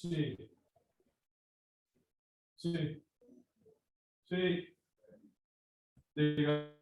Sí. Sí. Sí. Diga.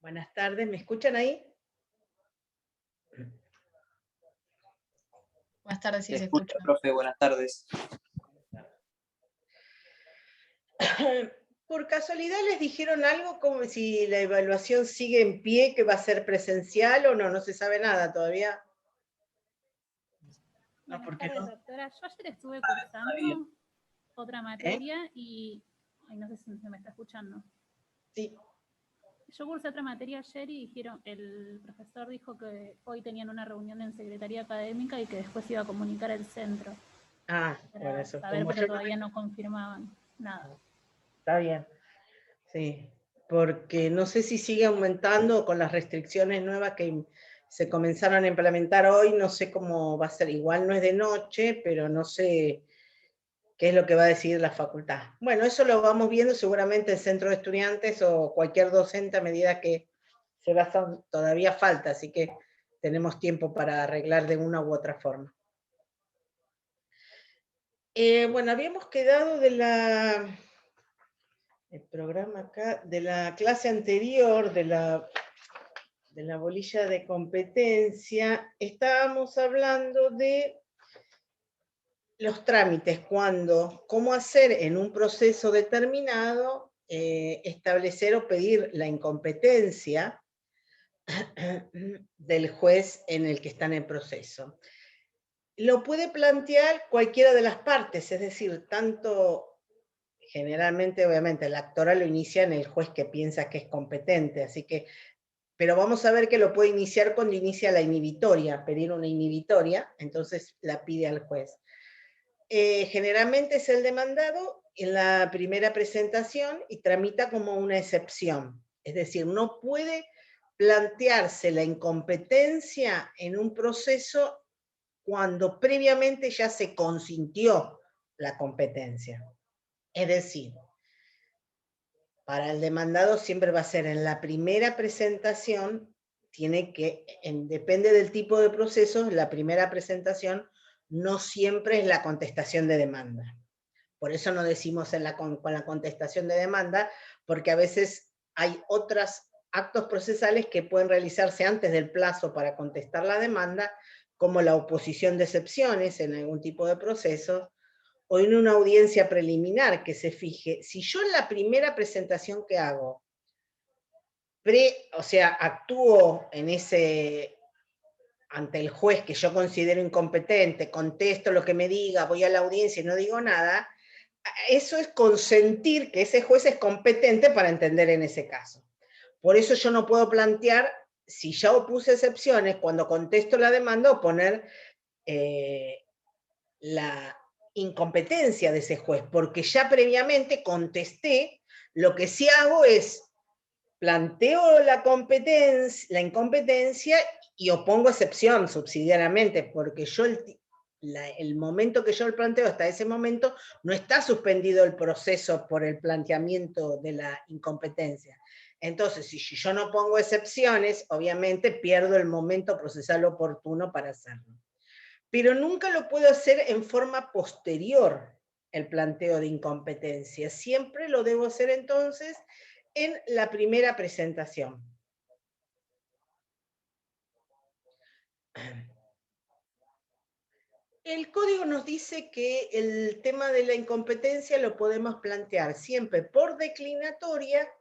Buenas tardes, ¿me escuchan ahí? Buenas tardes, sí, se escucha, escucha. profe, buenas tardes. ¿Por casualidad les dijeron algo como si la evaluación sigue en pie, que va a ser presencial o no? No se sabe nada todavía. Buenas ¿por qué tardes, no? doctora. Yo ayer estuve cursando otra materia y... Ay, no sé si se me está escuchando. Sí. Yo cursé otra materia ayer y dijeron, el profesor dijo que hoy tenían una reunión en secretaría académica y que después iba a comunicar el centro. Bueno, eso Saber, como pero yo todavía no confirmaban nada. Está bien. Sí, porque no sé si sigue aumentando con las restricciones nuevas que se comenzaron a implementar hoy, no sé cómo va a ser, igual no es de noche, pero no sé qué es lo que va a decidir la facultad. Bueno, eso lo vamos viendo seguramente el centro de estudiantes o cualquier docente a medida que se va, todavía falta, así que tenemos tiempo para arreglar de una u otra forma. Bueno, habíamos quedado de el programa acá, de la clase anterior, de la bolilla de competencia, estábamos hablando de los trámites, cómo hacer en un proceso determinado, establecer o pedir la incompetencia del juez en el que está en el proceso. Lo puede plantear cualquiera de las partes, es decir, tanto, generalmente, obviamente, el actoral lo inicia en el juez que piensa que es competente, así que, pero vamos a ver que lo puede iniciar cuando inicia la inhibitoria, pedir una inhibitoria, entonces la pide al juez. Generalmente es el demandado en la primera presentación y tramita como una excepción, es decir, no puede plantearse la incompetencia en un proceso cuando previamente ya se consintió la competencia. Es decir, para el demandado siempre va a ser en la primera presentación, depende del tipo de proceso, la primera presentación no siempre es la contestación de demanda. Por eso no decimos con la contestación de demanda, porque a veces hay otros actos procesales que pueden realizarse antes del plazo para contestar la demanda, como la oposición de excepciones en algún tipo de proceso, o en una audiencia preliminar que se fije, si yo en la primera presentación que hago, actúo ante el juez que yo considero incompetente, contesto lo que me diga, voy a la audiencia y no digo nada, eso es consentir que ese juez es competente para entender en ese caso. Por eso yo no puedo plantear, si ya opuse excepciones, cuando contesto la demanda, oponer la incompetencia de ese juez, porque ya previamente contesté. Lo que sí hago es planteo la incompetencia y opongo excepción subsidiariamente, porque yo el momento que yo lo planteo, hasta ese momento, no está suspendido el proceso por el planteamiento de la incompetencia. Entonces, si yo no pongo excepciones, obviamente pierdo el momento procesal oportuno para hacerlo. Pero nunca lo puedo hacer en forma posterior, el planteo de incompetencia. Siempre lo debo hacer entonces en la primera presentación. El código nos dice que el tema de la incompetencia lo podemos plantear siempre por declinatoria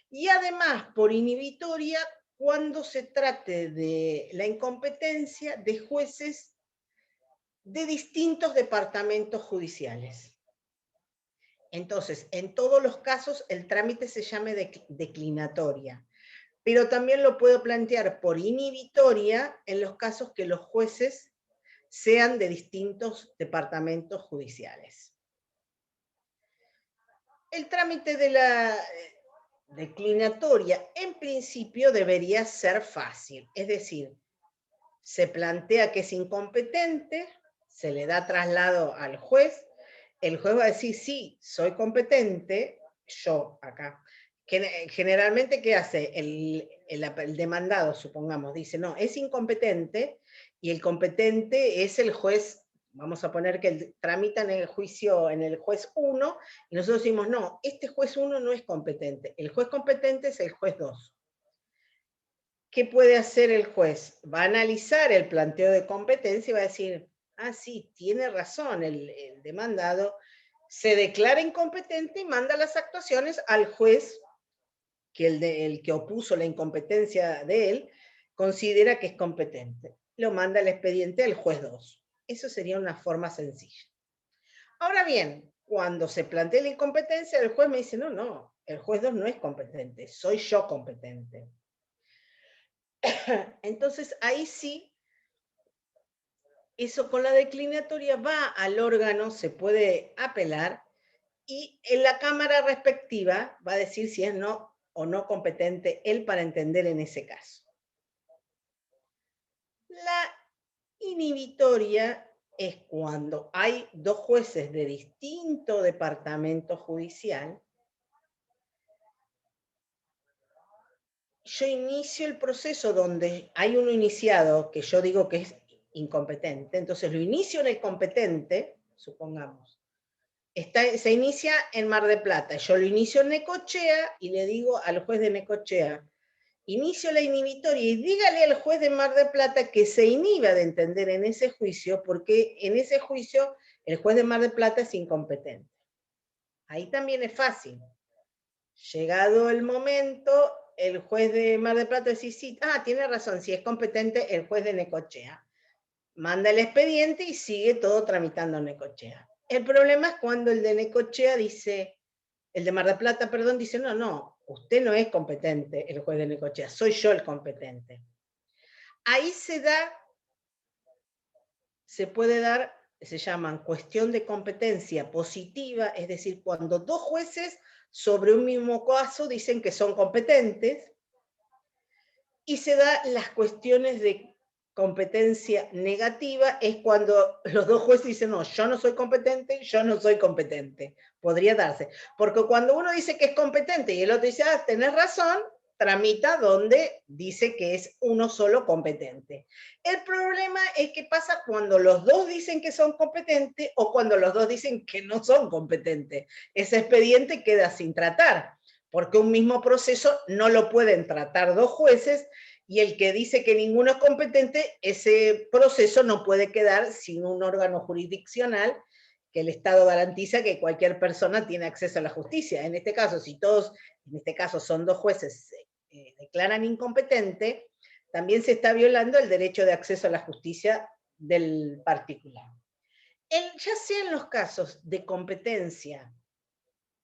y además por inhibitoria cuando se trate de la incompetencia de jueces de distintos departamentos judiciales. Entonces, en todos los casos el trámite se llame declinatoria, pero también lo puedo plantear por inhibitoria en los casos que los jueces sean de distintos departamentos judiciales. El trámite de la declinatoria en principio debería ser fácil, es decir, se plantea que es incompetente, se le da traslado al juez, el juez va a decir, sí, soy competente, yo acá. Generalmente, ¿qué hace? El demandado, supongamos, dice, no, es incompetente, y el competente es el juez, vamos a poner que tramita en el juicio, en el juez 1, y nosotros decimos, no, este juez 1 no es competente, el juez competente es el juez 2. ¿Qué puede hacer el juez? Va a analizar el planteo de competencia y va a decir, ah, sí, tiene razón el demandado, se declara incompetente y manda las actuaciones al juez que el que opuso la incompetencia de él considera que es competente. Lo manda el expediente al juez 2. Eso sería una forma sencilla. Ahora bien, cuando se plantea la incompetencia, el juez me dice, no, no, el juez 2 no es competente, soy yo competente. Entonces, ahí sí, eso con la declinatoria va al órgano, se puede apelar, y en la cámara respectiva va a decir si es no o no competente él para entender en ese caso. La inhibitoria es cuando hay dos jueces de distinto departamento judicial. Yo inicio el proceso donde hay uno iniciado que yo digo que es incompetente, entonces lo inicio en el competente, supongamos. Se inicia en Mar del Plata, yo lo inicio en Necochea y le digo al juez de Necochea, inicio la inhibitoria y dígale al juez de Mar del Plata que se inhiba de entender en ese juicio, porque en ese juicio el juez de Mar del Plata es incompetente. Ahí también es fácil. Llegado el momento, el juez de Mar del Plata dice, sí, tiene razón, si es competente el juez de Necochea. Manda el expediente y sigue todo tramitando en Necochea. El problema es cuando el de Necochea dice, el de Mar del Plata, perdón, dice, no, no, usted no es competente, el juez de Necochea, soy yo el competente. Ahí se puede dar, se llaman cuestión de competencia positiva, es decir, cuando dos jueces sobre un mismo caso dicen que son competentes, y se da las cuestiones de competencia negativa, es cuando los dos jueces dicen, no, yo no soy competente, yo no soy competente. Podría darse. Porque cuando uno dice que es competente y el otro dice, tenés razón, tramita donde dice que es uno solo competente. El problema es que pasa cuando los dos dicen que son competentes o cuando los dos dicen que no son competentes. Ese expediente queda sin tratar, porque un mismo proceso no lo pueden tratar dos jueces, y el que dice que ninguno es competente, ese proceso no puede quedar sin un órgano jurisdiccional que el Estado garantiza que cualquier persona tiene acceso a la justicia. En este caso, si todos, en este caso son dos jueces, declaran incompetente, también se está violando el derecho de acceso a la justicia del particular. Ya sea en los casos de competencia,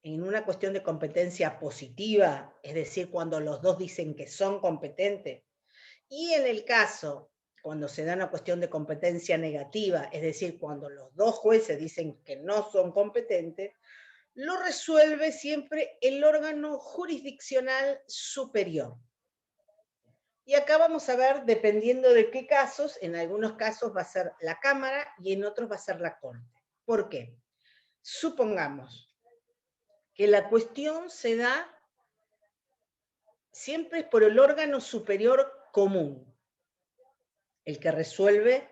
en una cuestión de competencia positiva, es decir, cuando los dos dicen que son competentes, y en el caso, cuando se da una cuestión de competencia negativa, es decir, cuando los dos jueces dicen que no son competentes, lo resuelve siempre el órgano jurisdiccional superior. Y acá vamos a ver, dependiendo de qué casos, en algunos casos va a ser la Cámara y en otros va a ser la Corte. ¿Por qué? Supongamos que la cuestión se da siempre por el órgano superior común, el que resuelve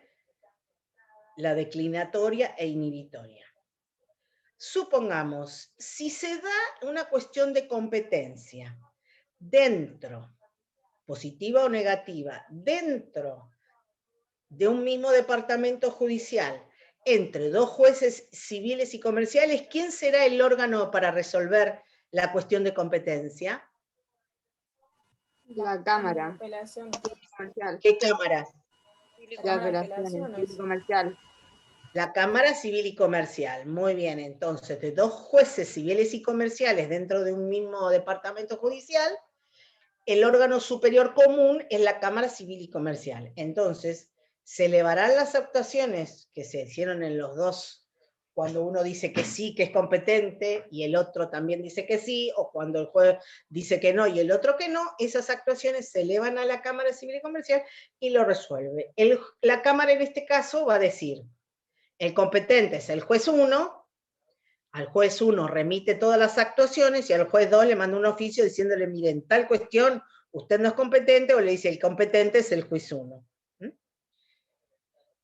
la declinatoria e inhibitoria. Supongamos, si se da una cuestión de competencia dentro, positiva o negativa, dentro de un mismo departamento judicial, entre dos jueces civiles y comerciales, ¿quién será el órgano para resolver la cuestión de competencia? La Cámara. Apelación. Comercial. ¿Qué cámara? La apelación, el comercial. La Cámara Civil y Comercial. Muy bien, entonces, de dos jueces civiles y comerciales dentro de un mismo departamento judicial, el órgano superior común es la Cámara Civil y Comercial. Entonces, se elevarán las actuaciones que se hicieron en los dos, cuando uno dice que sí, que es competente, y el otro también dice que sí, o cuando el juez dice que no y el otro que no, esas actuaciones se elevan a la Cámara Civil y Comercial y lo resuelve. La Cámara en este caso va a decir, el competente es el juez 1, al juez 1 remite todas las actuaciones y al juez 2 le manda un oficio diciéndole, miren, tal cuestión, usted no es competente, o le dice, el competente es el juez 1.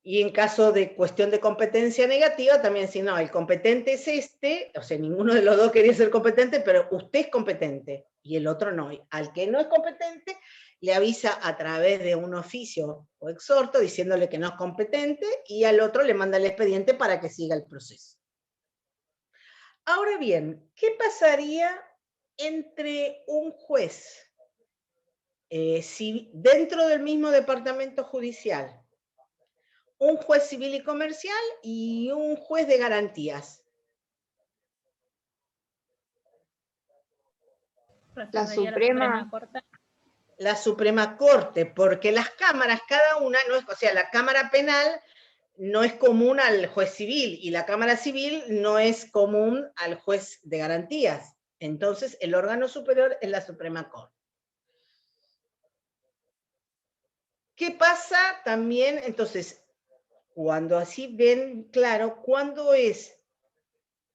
Y en caso de cuestión de competencia negativa, también si no, el competente es este, o sea, ninguno de los dos quería ser competente, pero usted es competente, y el otro no. Al que no es competente, le avisa a través de un oficio o exhorto, diciéndole que no es competente, y al otro le manda el expediente para que siga el proceso. Ahora bien, ¿qué pasaría entre un juez dentro del mismo departamento judicial, un juez civil y comercial y un juez de garantías? Resolvería Suprema. Corte. La Suprema Corte, porque las cámaras, cada una, no es, o sea, la Cámara Penal no es común al juez civil y la Cámara Civil no es común al juez de garantías. Entonces, el órgano superior es la Suprema Corte. ¿Qué pasa también? Entonces, cuando así ven claro, ¿cuándo es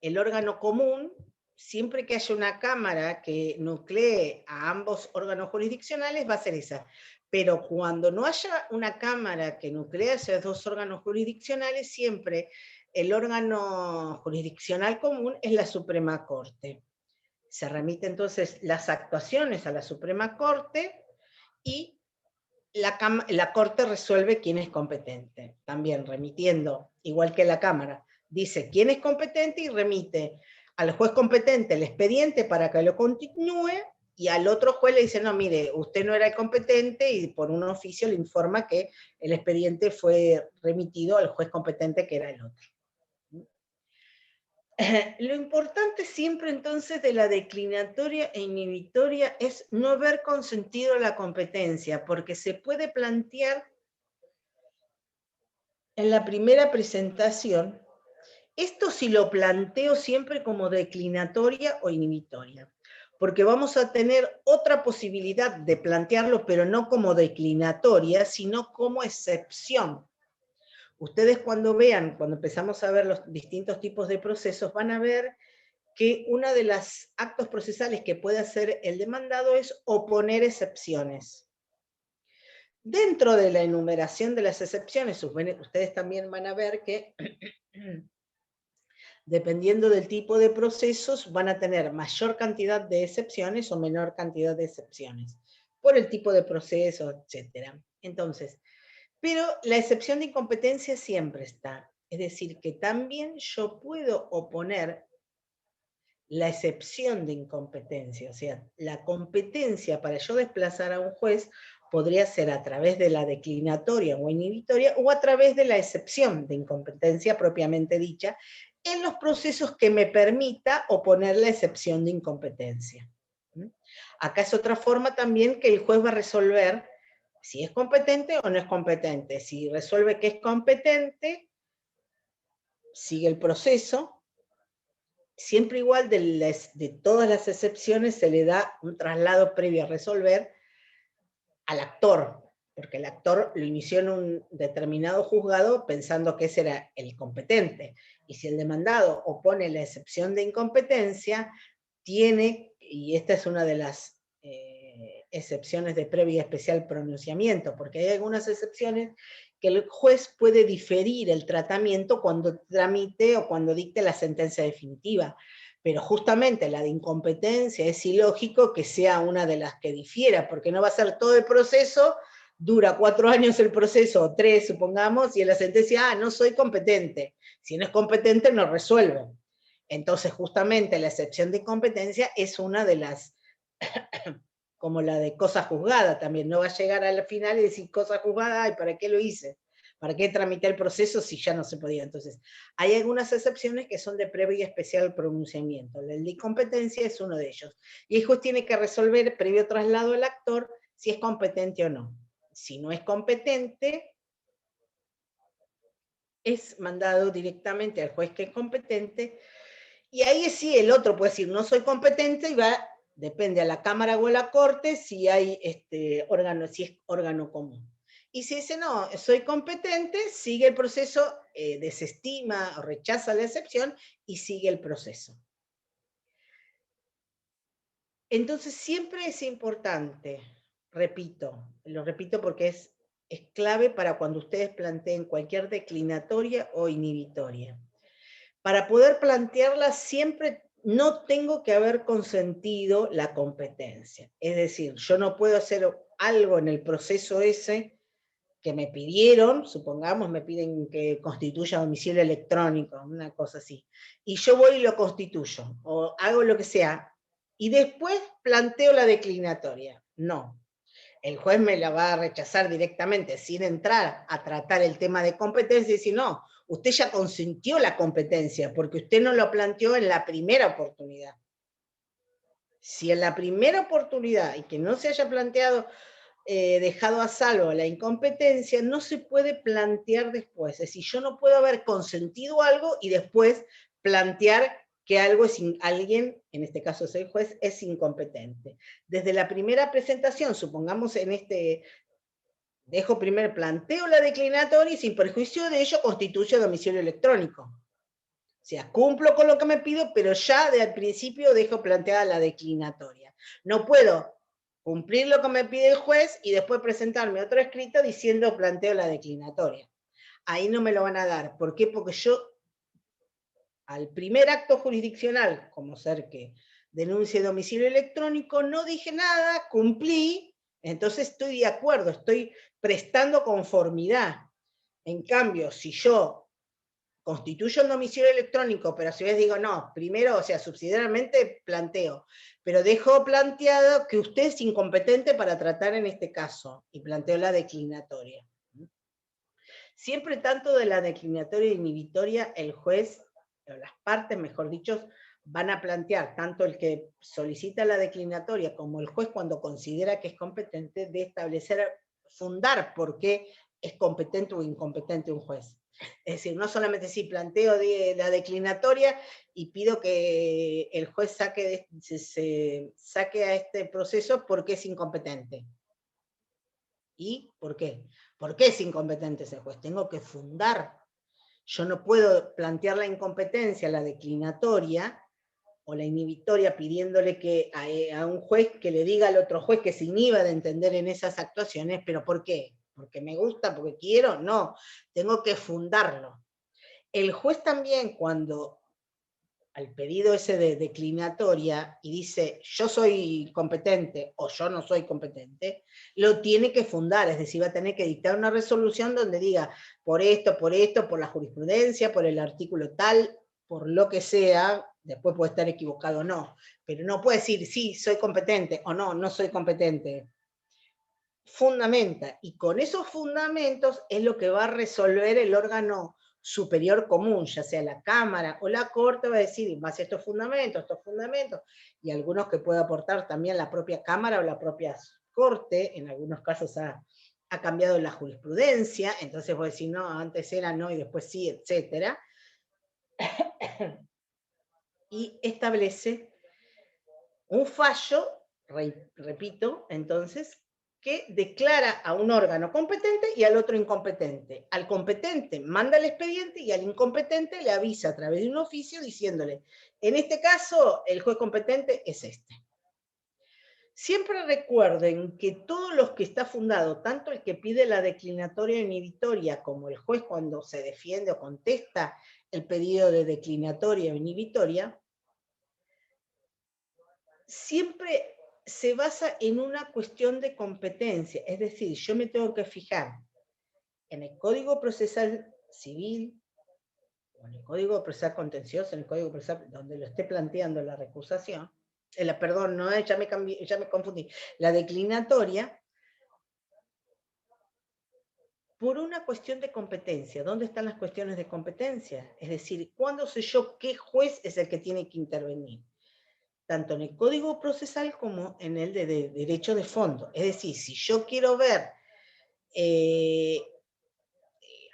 el órgano común? Siempre que haya una cámara que nuclee a ambos órganos jurisdiccionales, va a ser esa. Pero cuando no haya una cámara que nuclee a esos dos órganos jurisdiccionales, siempre el órgano jurisdiccional común es la Suprema Corte. Se remite entonces las actuaciones a la Suprema Corte y la Corte resuelve quién es competente, también remitiendo, igual que la Cámara, dice quién es competente y remite al juez competente el expediente para que lo continúe, y al otro juez le dice, no, mire, usted no era el competente, y por un oficio le informa que el expediente fue remitido al juez competente que era el otro. Lo importante siempre entonces de la declinatoria e inhibitoria es no haber consentido la competencia, porque se puede plantear en la primera presentación, esto si lo planteo siempre como declinatoria o inhibitoria, porque vamos a tener otra posibilidad de plantearlo, pero no como declinatoria, sino como excepción. Ustedes cuando empezamos a ver los distintos tipos de procesos, van a ver que uno de los actos procesales que puede hacer el demandado es oponer excepciones. Dentro de la enumeración de las excepciones, ustedes también van a ver que dependiendo del tipo de procesos van a tener mayor cantidad de excepciones o menor cantidad de excepciones, por el tipo de proceso, etc. Entonces, pero la excepción de incompetencia siempre está. Es decir, que también yo puedo oponer la excepción de incompetencia, o sea, la competencia para yo desplazar a un juez podría ser a través de la declinatoria o inhibitoria o a través de la excepción de incompetencia propiamente dicha en los procesos que me permita oponer la excepción de incompetencia. Acá es otra forma también que el juez va a resolver si es competente o no es competente. Si resuelve que es competente, sigue el proceso. Siempre igual de todas las excepciones se le da un traslado previo a resolver al actor, porque el actor lo inició en un determinado juzgado pensando que ese era el competente, y si el demandado opone la excepción de incompetencia, tiene, y esta es una de las excepciones de previo y especial pronunciamiento, porque hay algunas excepciones que el juez puede diferir el tratamiento cuando tramite o cuando dicte la sentencia definitiva, pero justamente la de incompetencia es ilógico que sea una de las que difiera, porque no va a ser todo el proceso, dura 4 años el proceso, o 3 supongamos, y en la sentencia, no soy competente. Si no es competente, no resuelve. Entonces, justamente la excepción de incompetencia es una de las, como la de cosa juzgada también, no va a llegar al final y decir cosa juzgada, ay, ¿para qué lo hice? ¿Para qué tramité el proceso si ya no se podía? Entonces, hay algunas excepciones que son de previo y especial pronunciamiento. El de incompetencia es uno de ellos. Y el juez tiene que resolver previo traslado al actor si es competente o no. Si no es competente, es mandado directamente al juez que es competente, y ahí sí el otro puede decir, no soy competente, y va, depende a la Cámara o a la Corte si hay órgano, si es órgano común. Y si dice, no, soy competente, sigue el proceso, desestima o rechaza la excepción y sigue el proceso. Entonces siempre es importante, lo repito porque es clave para cuando ustedes planteen cualquier declinatoria o inhibitoria. Para poder plantearla siempre no tengo que haber consentido la competencia. Es decir, yo no puedo hacer algo en el proceso ese que me pidieron, supongamos me piden que constituya domicilio electrónico, una cosa así, y yo voy y lo constituyo, o hago lo que sea, y después planteo la declinatoria. No. El juez me la va a rechazar directamente, sin entrar a tratar el tema de competencia, y decir, no, usted ya consintió la competencia, porque usted no lo planteó en la primera oportunidad. Si en la primera oportunidad, y que no se haya planteado, dejado a salvo la incompetencia, no se puede plantear después. Es decir, yo no puedo haber consentido algo y después plantear que algo es alguien, en este caso es el juez, es incompetente. Desde la primera presentación, supongamos en dejo primero, planteo la declinatoria y sin perjuicio de ello constituyo domicilio electrónico. O sea, cumplo con lo que me pido, pero ya desde el principio dejo planteada la declinatoria. No puedo cumplir lo que me pide el juez y después presentarme otro escrito diciendo planteo la declinatoria. Ahí no me lo van a dar. ¿Por qué? Porque yo, al primer acto jurisdiccional, como ser que denuncie domicilio electrónico, no dije nada, cumplí, entonces estoy de acuerdo, estoy prestando conformidad. En cambio, si yo constituyo el domicilio electrónico, pero a su vez digo, no, primero, o sea, subsidiariamente planteo, pero dejo planteado que usted es incompetente para tratar en este caso, y planteo la declinatoria. Siempre tanto de la declinatoria e inhibitoria, el juez, o las partes, mejor dicho, van a plantear, tanto el que solicita la declinatoria como el juez cuando considera que es competente, de establecer, fundar por qué es competente o incompetente un juez. Es decir, no solamente si planteo la declinatoria y pido que el juez saque a este proceso porque es incompetente. ¿Y por qué? ¿Por qué es incompetente ese juez? Tengo que fundar. Yo no puedo plantear la incompetencia, la declinatoria o la inhibitoria pidiéndole que a un juez que le diga al otro juez que se inhiba de entender en esas actuaciones, pero ¿por qué? ¿Porque me gusta? ¿Porque quiero? No, tengo que fundarlo. El juez también, cuando al pedido ese de declinatoria y dice yo soy competente o yo no soy competente, lo tiene que fundar, es decir, va a tener que dictar una resolución donde diga por esto, por la jurisprudencia, por el artículo tal, por lo que sea, después puede estar equivocado o no, pero no puede decir sí, soy competente o no, no soy competente. Fundamenta, y con esos fundamentos es lo que va a resolver el órgano superior común, ya sea la Cámara o la Corte, va a decir, en base a estos fundamentos, y algunos que puede aportar también la propia Cámara o la propia Corte, en algunos casos ha cambiado la jurisprudencia, entonces voy a decir, no, antes era no y después sí, etc. Y establece un fallo, repito, entonces, que declara a un órgano competente y al otro incompetente. Al competente manda el expediente y al incompetente le avisa a través de un oficio diciéndole, en este caso el juez competente es este. Siempre recuerden que todos los que está fundado, tanto el que pide la declinatoria inhibitoria como el juez cuando se defiende o contesta el pedido de declinatoria o inhibitoria, siempre se basa en una cuestión de competencia, es decir, yo me tengo que fijar en el Código Procesal Civil, o en el Código Procesal Contencioso, en el Código Procesal, donde lo esté planteando la recusación, perdón, no, ya me confundí, la declinatoria, por una cuestión de competencia. ¿Dónde están las cuestiones de competencia? Es decir, ¿cuándo sé yo qué juez es el que tiene que intervenir? Tanto en el Código Procesal como en el de Derecho de Fondo. Es decir, si yo quiero ver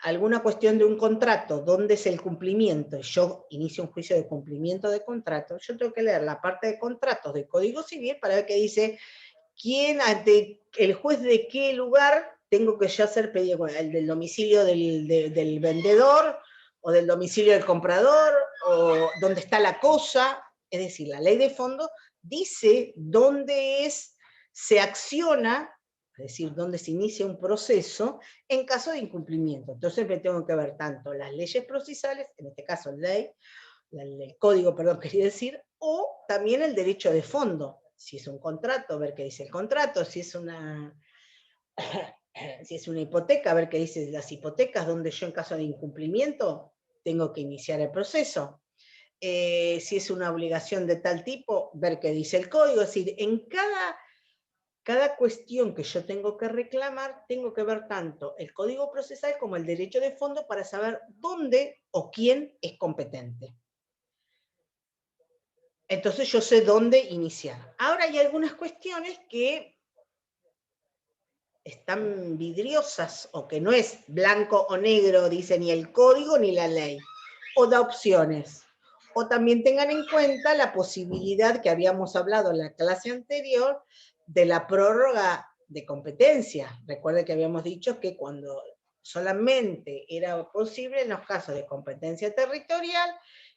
alguna cuestión de un contrato, dónde es el cumplimiento, y yo inicio un juicio de cumplimiento de contrato, yo tengo que leer la parte de contratos del Código Civil para ver qué dice, quién, ante el juez de qué lugar tengo que ya hacer pedido, el del domicilio del vendedor, o del domicilio del comprador, o dónde está la cosa. Es decir, la ley de fondo dice dónde se acciona, es decir, dónde se inicia un proceso en caso de incumplimiento. Entonces me tengo que ver tanto las leyes procesales, en este caso el código, perdón, quería decir, o también el derecho de fondo. Si es un contrato, ver qué dice el contrato, si es una hipoteca, ver qué dice las hipotecas, donde yo en caso de incumplimiento tengo que iniciar el proceso. Si es una obligación de tal tipo, ver qué dice el código. Es decir, en cada cuestión que yo tengo que reclamar, tengo que ver tanto el código procesal como el derecho de fondo para saber dónde o quién es competente. Entonces yo sé dónde iniciar. Ahora hay algunas cuestiones que están vidriosas, o que no es blanco o negro, dice ni el código ni la ley, o da opciones. O también tengan en cuenta la posibilidad que habíamos hablado en la clase anterior de la prórroga de competencia. Recuerden que habíamos dicho que cuando solamente era posible en los casos de competencia territorial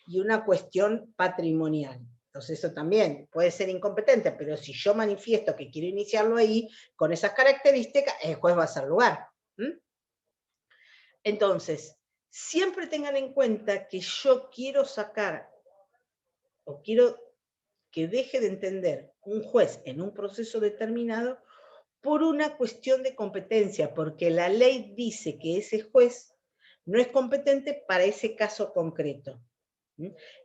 y una cuestión patrimonial. Entonces eso también puede ser incompetente, pero si yo manifiesto que quiero iniciarlo ahí, con esas características, el juez va a hacer lugar. Entonces, siempre tengan en cuenta que yo quiero sacar, o quiero que deje de entender un juez en un proceso determinado por una cuestión de competencia, porque la ley dice que ese juez no es competente para ese caso concreto.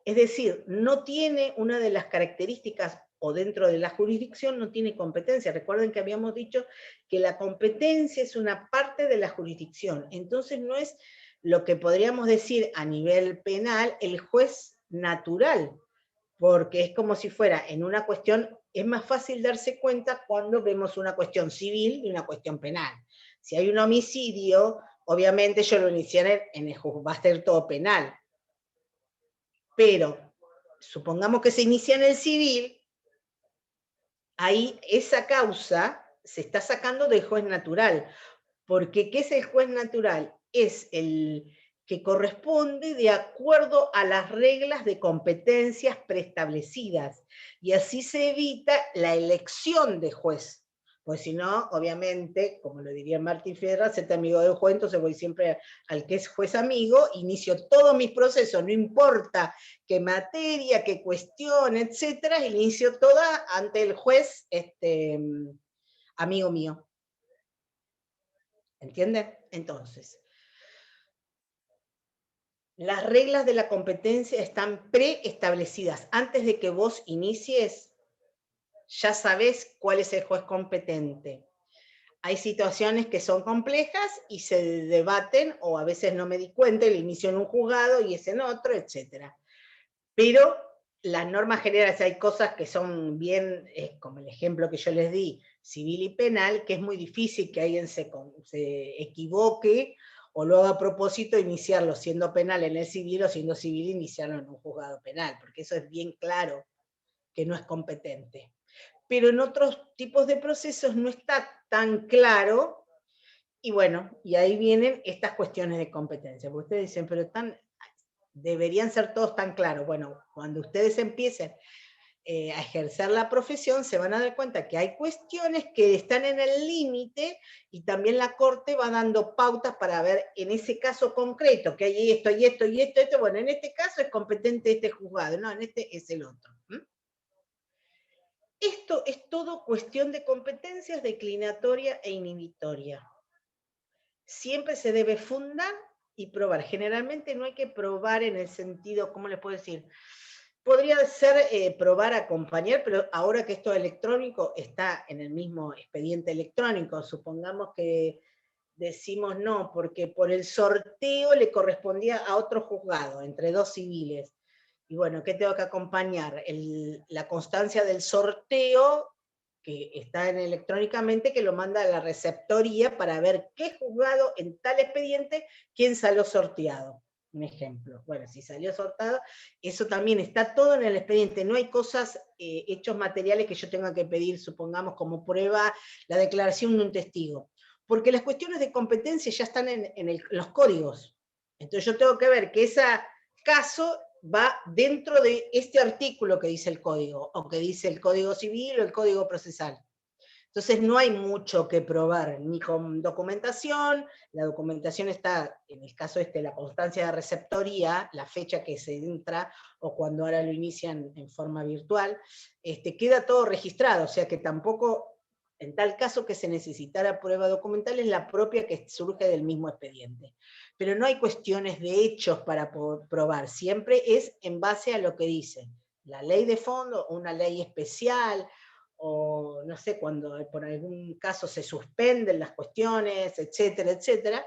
Es decir, no tiene una de las características, o dentro de la jurisdicción no tiene competencia. Recuerden que habíamos dicho que la competencia es una parte de la jurisdicción, entonces no es lo que podríamos decir a nivel penal el juez natural, porque es como si fuera en una cuestión, es más fácil darse cuenta cuando vemos una cuestión civil y una cuestión penal. Si hay un homicidio, obviamente yo lo iniciaré en el juzgado, va a ser todo penal. Pero, supongamos que se inicia en el civil, ahí esa causa se está sacando del juez natural. Porque ¿qué es el juez natural? Es el que corresponde de acuerdo a las reglas de competencias preestablecidas. Y así se evita la elección de juez. Pues si no, obviamente, como lo diría Martín Fierro, hacerte amigo del juez, entonces voy siempre al que es juez amigo, inicio todos mis procesos, no importa qué materia, qué cuestión, etcétera, inicio toda ante el juez amigo mío. ¿Entienden? Entonces, las reglas de la competencia están preestablecidas. Antes de que vos inicies, ya sabés cuál es el juez competente. Hay situaciones que son complejas y se debaten, o a veces no me di cuenta, el inicio en un juzgado y es en otro, etc. Pero las normas generales, hay cosas que son bien, como el ejemplo que yo les di, civil y penal, que es muy difícil que alguien se equivoque o lo haga a propósito iniciarlo siendo penal en el civil o siendo civil iniciarlo en un juzgado penal, porque eso es bien claro que no es competente. pero en otros tipos de procesos no está tan claro, y bueno, y ahí vienen estas cuestiones de competencia, porque ustedes dicen, pero deberían ser todos tan claros. Bueno, cuando ustedes empiecen a ejercer la profesión, se van a dar cuenta que hay cuestiones que están en el límite, y también la Corte va dando pautas para ver en ese caso concreto, que hay esto, y esto, y esto, bueno, en este caso es competente este juzgado, no, en este es el otro. Esto es todo cuestión de competencias declinatoria e inhibitoria. Siempre se debe fundar y probar. Generalmente no hay que probar en el sentido, ¿cómo les puedo decir? Podría ser probar, acompañar, pero ahora que esto electrónico está en el mismo expediente electrónico, supongamos que decimos no, porque por el sorteo le correspondía a otro juzgado, entre dos civiles. Y bueno, ¿qué tengo que acompañar? La constancia del sorteo, que está electrónicamente, que lo manda a la receptoría para ver qué juzgado en tal expediente, quién salió sorteado. Un ejemplo. Bueno, si salió sorteado, eso también está todo en el expediente. No hay cosas, hechos materiales que yo tenga que pedir, supongamos, como prueba la declaración de un testigo. Porque las cuestiones de competencia ya están en los códigos. Entonces yo tengo que ver que ese caso va dentro de este artículo que dice el código, o que dice el Código Civil o el Código Procesal. Entonces no hay mucho que probar, ni con documentación. La documentación está, en el caso la constancia de receptoría, la fecha que se entra, o cuando ahora lo inician en forma virtual, queda todo registrado, o sea que tampoco, en tal caso que se necesitara prueba documental, es la propia que surge del mismo expediente. Pero no hay cuestiones de hechos para probar, siempre es en base a lo que dice la ley de fondo, o una ley especial, o no sé, cuando por algún caso se suspenden las cuestiones, etcétera, etcétera.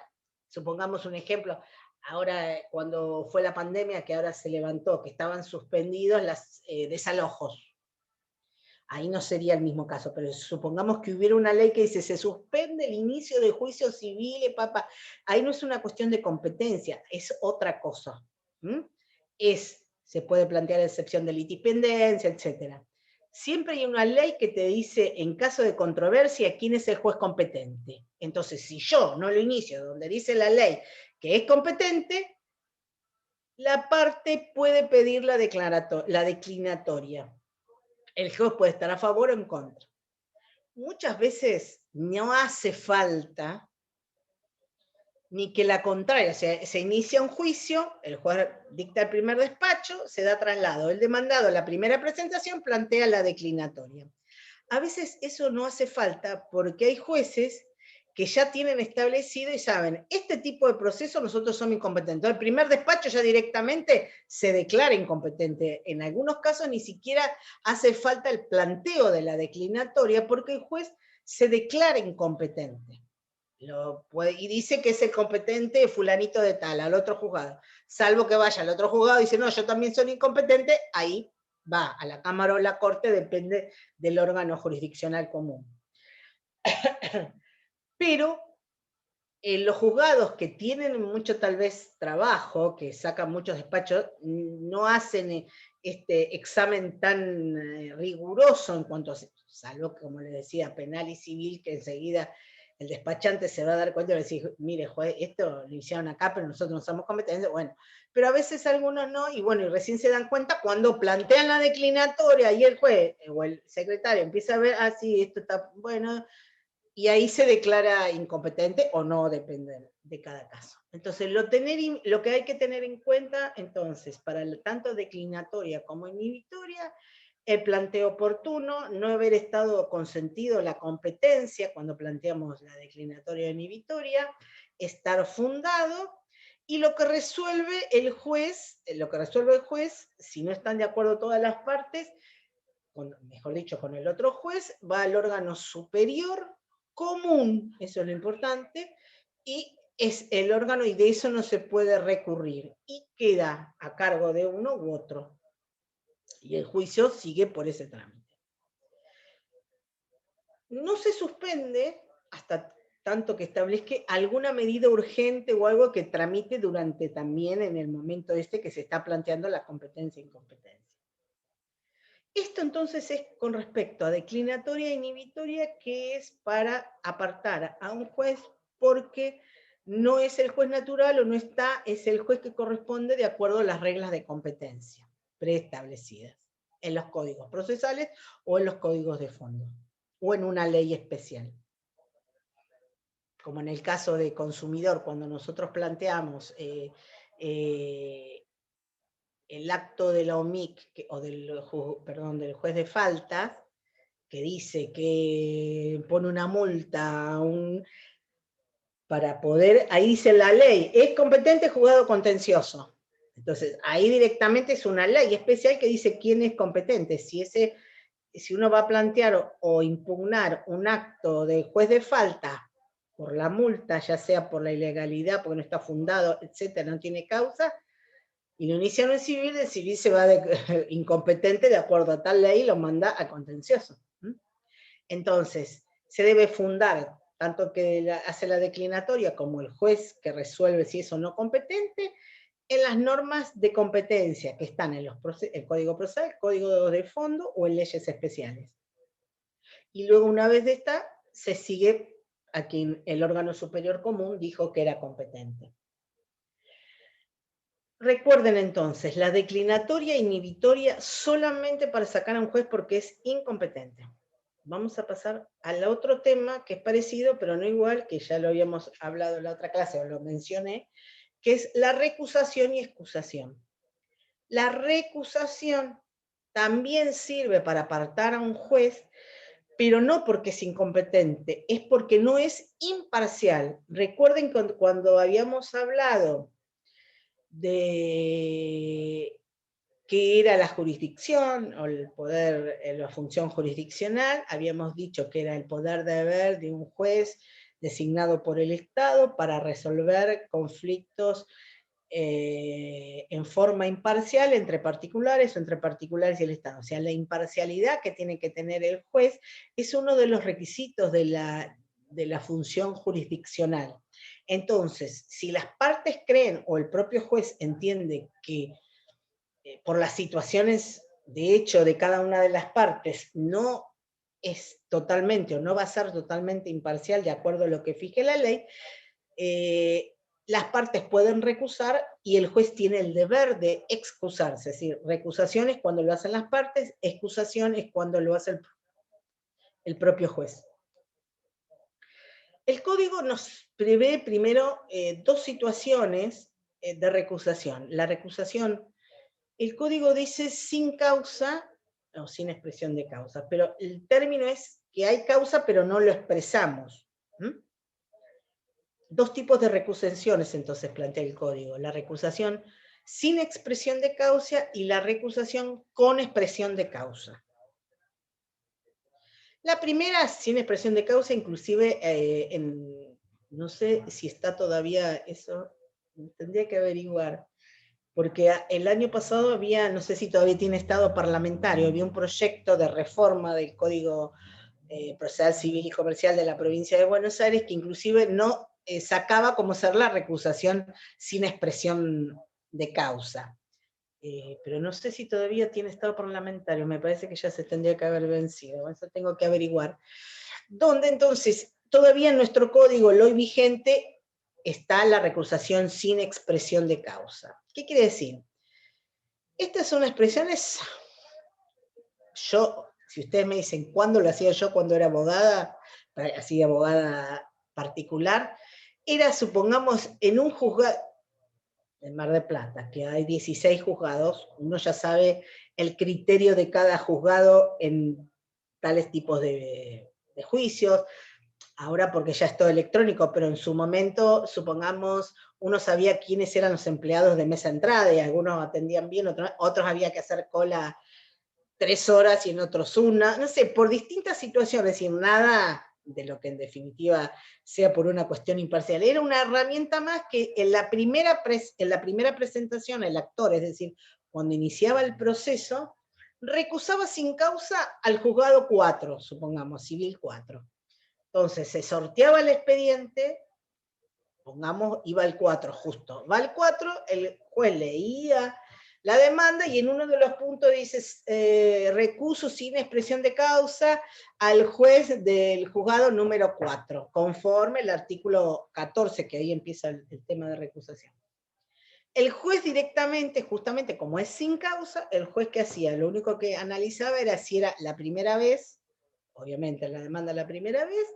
Supongamos un ejemplo, ahora cuando fue la pandemia, que ahora se levantó, que estaban suspendidos los desalojos. Ahí no sería el mismo caso, pero supongamos que hubiera una ley que dice, se suspende el inicio de juicios civiles, ahí no es una cuestión de competencia, es otra cosa. Se puede plantear excepción de litipendencia, etcétera. Siempre hay una ley que te dice, en caso de controversia, quién es el juez competente. Entonces, si yo no lo inicio donde dice la ley que es competente, la parte puede pedir la declinatoria. El juez puede estar a favor o en contra. Muchas veces no hace falta ni que la contraria, o sea, se inicia un juicio, el juez dicta el primer despacho, se da traslado. El demandado, la primera presentación, plantea la declinatoria. A veces eso no hace falta porque hay jueces que ya tienen establecido y saben, este tipo de proceso nosotros somos incompetentes. El primer despacho ya directamente se declara incompetente. En algunos casos ni siquiera hace falta el planteo de la declinatoria porque el juez se declara incompetente. Y dice que es el competente fulanito de tal, al otro juzgado. Salvo que vaya al otro juzgado y dice, no, yo también soy incompetente, ahí va a la Cámara o la Corte, depende del órgano jurisdiccional común. Pero los juzgados que tienen mucho tal vez trabajo, que sacan muchos despachos, no hacen este examen tan riguroso en cuanto a, salvo como les decía, penal y civil, que enseguida el despachante se va a dar cuenta y va a decir, mire juez, esto lo hicieron acá, pero nosotros no somos competentes, bueno, pero a veces algunos no, y bueno, y recién se dan cuenta cuando plantean la declinatoria y el juez o el secretario empieza a ver, ah, sí, esto está bueno, y ahí se declara incompetente o no, depende de cada caso. Entonces, lo que hay que tener en cuenta, entonces, para tanto declinatoria como inhibitoria, el planteo oportuno, no haber estado consentido la competencia cuando planteamos la declinatoria o inhibitoria, estar fundado, y lo que resuelve el juez, si no están de acuerdo todas las partes, mejor dicho, con el otro juez, va al órgano superior común, eso es lo importante, y es el órgano, y de eso no se puede recurrir, y queda a cargo de uno u otro. Y el juicio sigue por ese trámite. No se suspende hasta tanto que establezca alguna medida urgente o algo que tramite durante también en el momento que se está planteando la competencia e incompetencia. Esto entonces es con respecto a declinatoria e inhibitoria, que es para apartar a un juez porque no es el juez natural o no está, es el juez que corresponde de acuerdo a las reglas de competencia preestablecidas en los códigos procesales o en los códigos de fondo, o en una ley especial. Como en el caso de consumidor, cuando nosotros planteamos el acto de la OMIC, o del juez de faltas, que dice que pone una multa para poder, ahí dice la ley, es competente juzgado contencioso. Entonces, ahí directamente es una ley especial que dice quién es competente. Si uno va a plantear o impugnar un acto de juez de falta por la multa, ya sea por la ilegalidad, porque no está fundado, etcétera, no tiene causa, y lo inicia en civil, el civil se va de incompetente de acuerdo a tal ley y lo manda a contencioso. Entonces, se debe fundar, tanto que hace la declinatoria como el juez que resuelve si es o no competente, en las normas de competencia que están en el Código Procesal, el Código de Fondo o en leyes especiales. Y luego, una vez de esta, se sigue a quien el órgano superior común dijo que era competente. Recuerden entonces, la declinatoria inhibitoria solamente para sacar a un juez porque es incompetente. Vamos a pasar al otro tema que es parecido, pero no igual, que ya lo habíamos hablado en la otra clase, o lo mencioné, que es la recusación y excusación. La recusación también sirve para apartar a un juez, pero no porque es incompetente, es porque no es imparcial. Recuerden cuando habíamos hablado de qué era la jurisdicción, o el poder, la función jurisdiccional, habíamos dicho que era el poder deber de un juez designado por el Estado para resolver conflictos en forma imparcial entre particulares o entre particulares y el Estado. O sea, la imparcialidad que tiene que tener el juez es uno de los requisitos de la función jurisdiccional. Entonces, si las partes creen, o el propio juez entiende que por las situaciones de hecho de cada una de las partes no es totalmente, o no va a ser totalmente imparcial de acuerdo a lo que fije la ley, las partes pueden recusar y el juez tiene el deber de excusarse. Es decir, recusación es cuando lo hacen las partes, excusación es cuando lo hace el propio juez. El código nos prevé primero dos situaciones de recusación. La recusación, el código dice sin causa, o sin expresión de causa, pero el término es que hay causa pero no lo expresamos. Dos tipos de recusaciones entonces plantea el código: la recusación sin expresión de causa y la recusación con expresión de causa. La primera, sin expresión de causa, inclusive no sé si está todavía eso, tendría que averiguar, porque el año pasado había, no sé si todavía tiene estado parlamentario, había un proyecto de reforma del Código Procesal Civil y Comercial de la provincia de Buenos Aires, que inclusive no sacaba como ser la recusación sin expresión de causa. Pero no sé si todavía tiene estado parlamentario, me parece que ya se tendría que haber vencido, eso tengo que averiguar. Donde entonces, todavía en nuestro código, el hoy vigente, está la recusación sin expresión de causa. ¿Qué quiere decir? Estas son expresiones, si ustedes me dicen cuándo lo hacía yo cuando era abogada, así abogada particular, era, supongamos, en un juzgado, en Mar del Plata, que hay 16 juzgados, uno ya sabe el criterio de cada juzgado en tales tipos de juicios, ahora porque ya es todo electrónico, pero en su momento, supongamos, uno sabía quiénes eran los empleados de mesa entrada, y algunos atendían bien, otros había que hacer cola 3 horas y en otros una, no sé, por distintas situaciones, y nada de lo que en definitiva sea por una cuestión imparcial. Era una herramienta más que en la primera presentación el actor, es decir, cuando iniciaba el proceso, recusaba sin causa al juzgado 4, supongamos, civil 4. Entonces se sorteaba el expediente, pongamos, iba al 4 justo, va al 4, el juez leía la demanda, y en uno de los puntos dice recuso sin expresión de causa al juez del juzgado número 4, conforme el artículo 14, que ahí empieza el tema de recusación. El juez directamente, justamente como es sin causa, el juez que hacía, lo único que analizaba era si era la primera vez, obviamente la demanda la primera vez,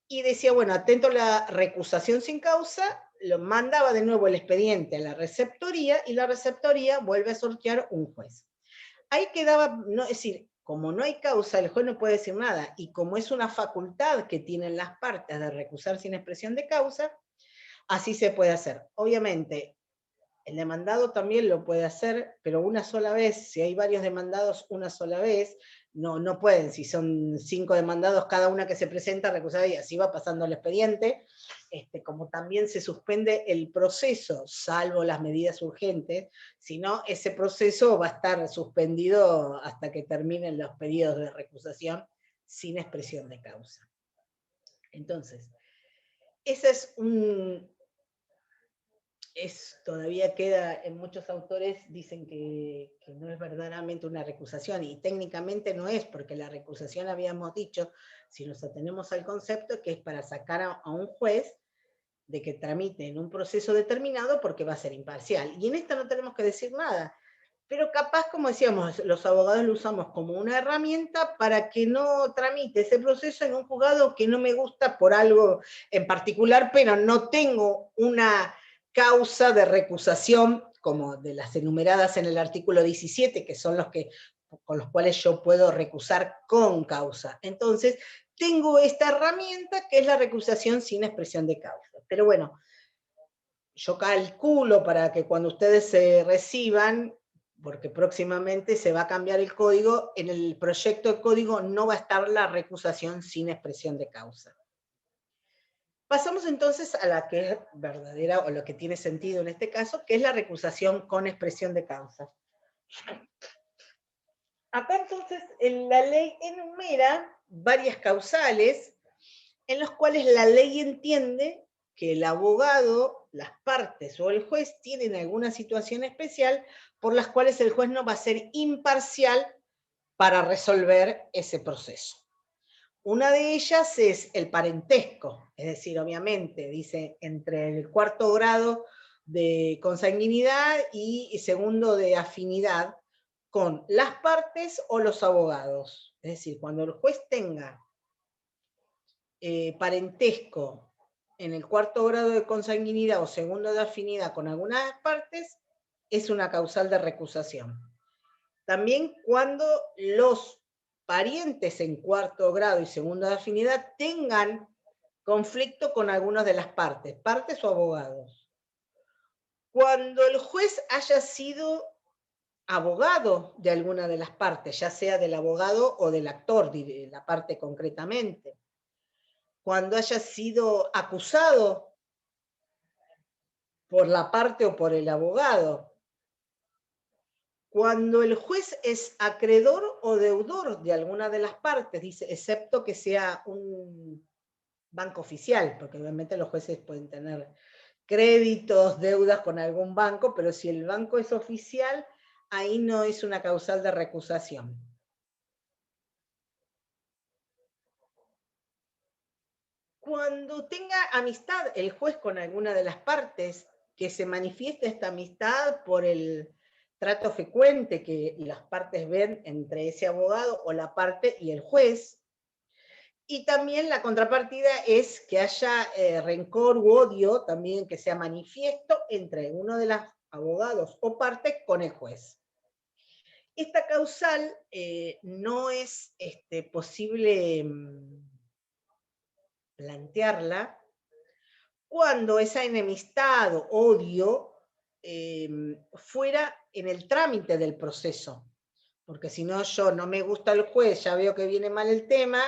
y decía, bueno, atento a la recusación sin causa, lo mandaba de nuevo el expediente a la receptoría, y la receptoría vuelve a sortear un juez. Ahí quedaba, no, es decir, como no hay causa, el juez no puede decir nada, y como es una facultad que tienen las partes de recusar sin expresión de causa, así se puede hacer. Obviamente, el demandado también lo puede hacer, pero una sola vez. Si hay varios demandados, una sola vez. No pueden, si son 5 demandados, cada una que se presenta recusada, y así va pasando el expediente. Como también se suspende el proceso, salvo las medidas urgentes, si no, ese proceso va a estar suspendido hasta que terminen los pedidos de recusación sin expresión de causa. Entonces, ese todavía queda, en muchos autores dicen que no es verdaderamente una recusación, y técnicamente no es, porque la recusación habíamos dicho, si nos atenemos al concepto, que es para sacar a un juez de que tramite en un proceso determinado porque va a ser imparcial. Y en esta no tenemos que decir nada, pero capaz, como decíamos, los abogados lo usamos como una herramienta para que no tramite ese proceso en un juzgado que no me gusta por algo en particular, pero no tengo una causa de recusación, como de las enumeradas en el artículo 17, que son con los cuales yo puedo recusar con causa. Entonces, tengo esta herramienta que es la recusación sin expresión de causa. Pero bueno, yo calculo para que cuando ustedes se reciban, porque próximamente se va a cambiar el código, en el proyecto de código no va a estar la recusación sin expresión de causa. Pasamos entonces a la que es verdadera, o lo que tiene sentido en este caso, que es la recusación con expresión de causa. Acá entonces la ley enumera varias causales en las cuales la ley entiende que el abogado, las partes o el juez tienen alguna situación especial por las cuales el juez no va a ser imparcial para resolver ese proceso. Una de ellas es el parentesco, es decir, obviamente, dice, entre el 4º grado de consanguinidad y segundo de afinidad con las partes o los abogados. Es decir, cuando el juez tenga parentesco en el 4º grado de consanguinidad o segundo de afinidad con algunas partes, es una causal de recusación. También cuando los parientes en 4º grado y segundo de afinidad tengan conflicto con algunas de las partes o abogados. Cuando el juez haya sido abogado de alguna de las partes, ya sea del abogado o del actor, de la parte concretamente. Cuando haya sido acusado por la parte o por el abogado. Cuando el juez es acreedor o deudor de alguna de las partes, dice, excepto que sea un banco oficial, porque obviamente los jueces pueden tener créditos, deudas con algún banco, pero si el banco es oficial, ahí no es una causal de recusación. Cuando tenga amistad el juez con alguna de las partes, que se manifieste esta amistad por el trato frecuente que las partes ven entre ese abogado o la parte y el juez. Y también la contrapartida es que haya rencor u odio, también que sea manifiesto entre uno de los abogados o partes con el juez. Esta causal no es posible plantearla cuando esa enemistad o odio fuera en el trámite del proceso. Porque si no, yo no me gusta el juez, ya veo que viene mal el tema,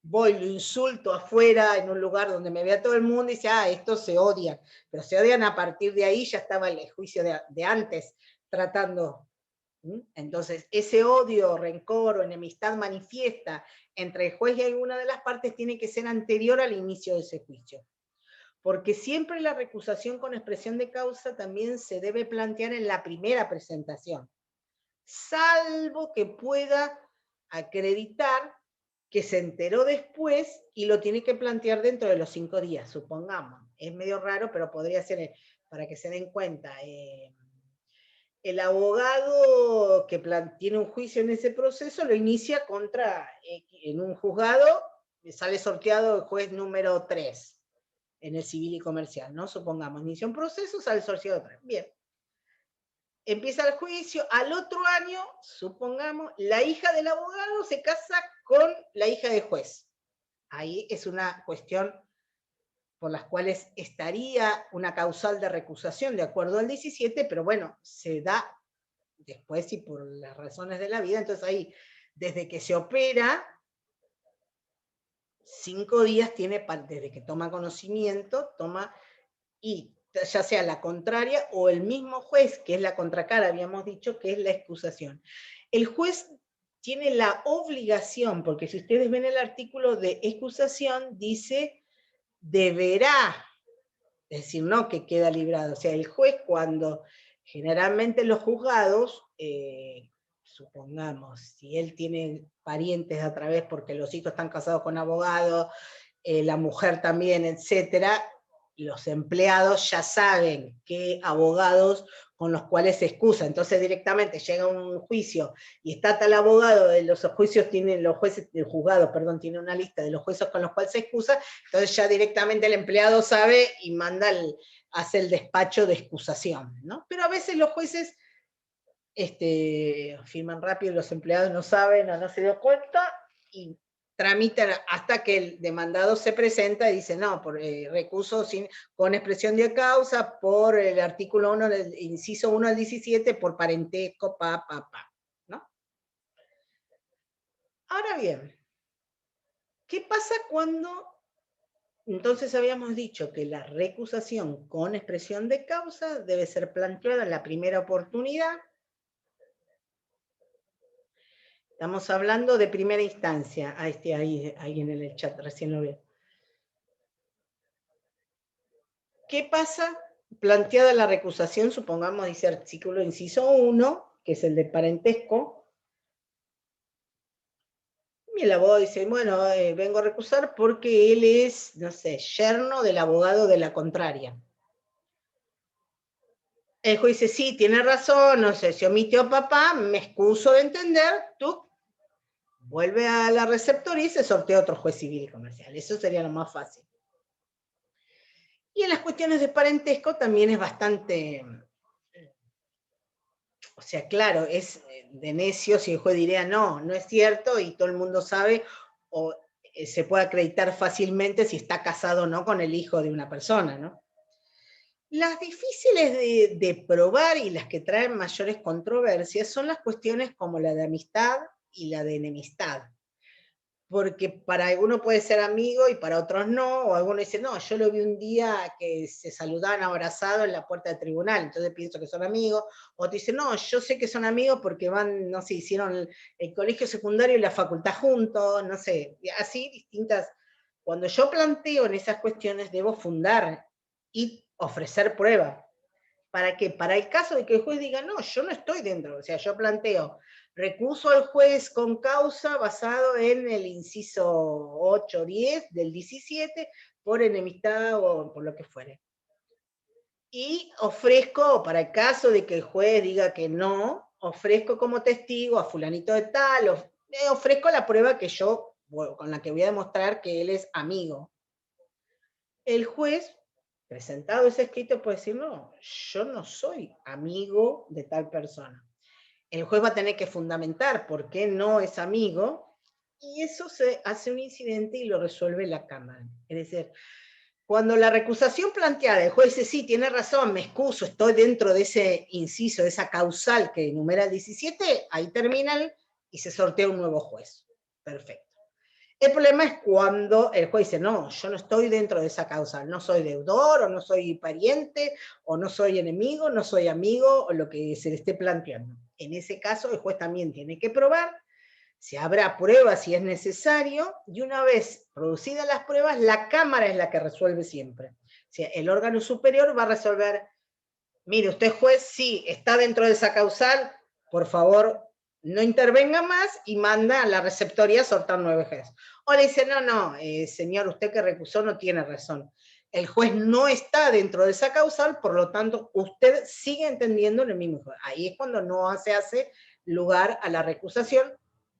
voy, lo insulto afuera en un lugar donde me vea todo el mundo y dice, estos se odian. Pero se odian a partir de ahí, ya estaba el juicio de antes tratando. Entonces, ese odio, rencor o enemistad manifiesta entre el juez y alguna de las partes tiene que ser anterior al inicio de ese juicio. porque siempre la recusación con expresión de causa también se debe plantear en la primera presentación, salvo que pueda acreditar que se enteró después y lo tiene que plantear dentro de los 5 días, supongamos. Es medio raro, pero podría ser, para que se den cuenta, el abogado que tiene un juicio en ese proceso lo inicia en un juzgado, sale sorteado el juez número 3 en el civil y comercial, ¿no? Supongamos, inicia un proceso, sale sorteado 3. Bien. Empieza el juicio, al otro año, supongamos, la hija del abogado se casa con la hija del juez. Ahí es una cuestión por las cuales estaría una causal de recusación de acuerdo al 17, pero bueno, se da después y por las razones de la vida, entonces ahí, desde que se opera, 5 días tiene, desde que toma conocimiento, y ya sea la contraria o el mismo juez, que es la contracara, habíamos dicho, que es la excusación. El juez tiene la obligación, porque si ustedes ven el artículo de excusación, dice deberá, es decir, no que queda librado. O sea, el juez cuando generalmente los juzgados, supongamos, si él tiene parientes a través porque los hijos están casados con abogados, la mujer también, etcétera, los empleados ya saben qué abogados con los cuales se excusa, entonces directamente llega un juicio y está tal abogado de los juicios, los jueces, el juzgado, perdón, tiene una lista de los jueces con los cuales se excusa, entonces ya directamente el empleado sabe y hace el despacho de excusación, ¿no? Pero a veces los jueces firman rápido, los empleados no saben o no se dio cuenta y tramitan hasta que el demandado se presenta y dice, no, por recuso con expresión de causa, por el artículo 1, del inciso 1 al 17, por parentesco, ¿no? Ahora bien, ¿qué pasa cuando, entonces habíamos dicho que la recusación con expresión de causa debe ser planteada en la primera oportunidad? Estamos hablando de primera instancia. Ahí en el chat, recién lo veo. ¿Qué pasa? Planteada la recusación, supongamos, dice artículo inciso 1, que es el de parentesco. Y el abogado dice, bueno, vengo a recusar porque él es, no sé, yerno del abogado de la contraria. El juez dice, sí, tiene razón, no sé, se omitió papá, me excuso de entender, tú vuelve a la receptoría y se sortea otro juez civil y comercial. Eso sería lo más fácil. Y en las cuestiones de parentesco también es bastante, o sea, claro, es de necio si el juez diría no es cierto y todo el mundo sabe, o se puede acreditar fácilmente si está casado o no con el hijo de una persona, ¿no? Las difíciles de probar y las que traen mayores controversias son las cuestiones como la de amistad y la de enemistad. Porque para algunos puede ser amigo y para otros no, o algunos dicen, no, yo lo vi un día que se saludaban abrazados en la puerta del tribunal, entonces pienso que son amigos, o te dicen, no, yo sé que son amigos porque van, no sé, hicieron el colegio secundario y la facultad juntos, no sé, así distintas. Cuando yo planteo en esas cuestiones, debo fundar y ofrecer pruebas. ¿Para qué? Para el caso de que el juez diga, no, yo no estoy dentro, o sea, yo planteo, recuso al juez con causa basado en el inciso 8 o 10 del 17 por enemistad o por lo que fuere. Y ofrezco, para el caso de que el juez diga que no, ofrezco como testigo a fulanito de tal, ofrezco la prueba que con la que voy a demostrar que él es amigo. El juez, presentado ese escrito, puede decir, no, yo no soy amigo de tal persona. El juez va a tener que fundamentar por qué no es amigo, y eso se hace un incidente y lo resuelve la Cámara. Es decir, cuando la recusación planteada, el juez dice, sí, tiene razón, me excuso, estoy dentro de ese inciso, de esa causal que enumera el 17, ahí termina y se sortea un nuevo juez. Perfecto. El problema es cuando el juez dice, no, yo no estoy dentro de esa causal, no soy deudor, o no soy pariente, o no soy enemigo, no soy amigo, o lo que se le esté planteando. En ese caso, el juez también tiene que probar, se habrá pruebas si es necesario, y una vez producidas las pruebas, la Cámara es la que resuelve siempre. sea, el órgano superior va a resolver, mire, usted juez, sí, está dentro de esa causal, por favor, no intervenga más y manda a la receptoría a soltar 9 Gs. O le dice, no, señor, usted que recusó no tiene razón. El juez no está dentro de esa causal, por lo tanto, usted sigue entendiendo en el mismo juez. Ahí es cuando no se hace lugar a la recusación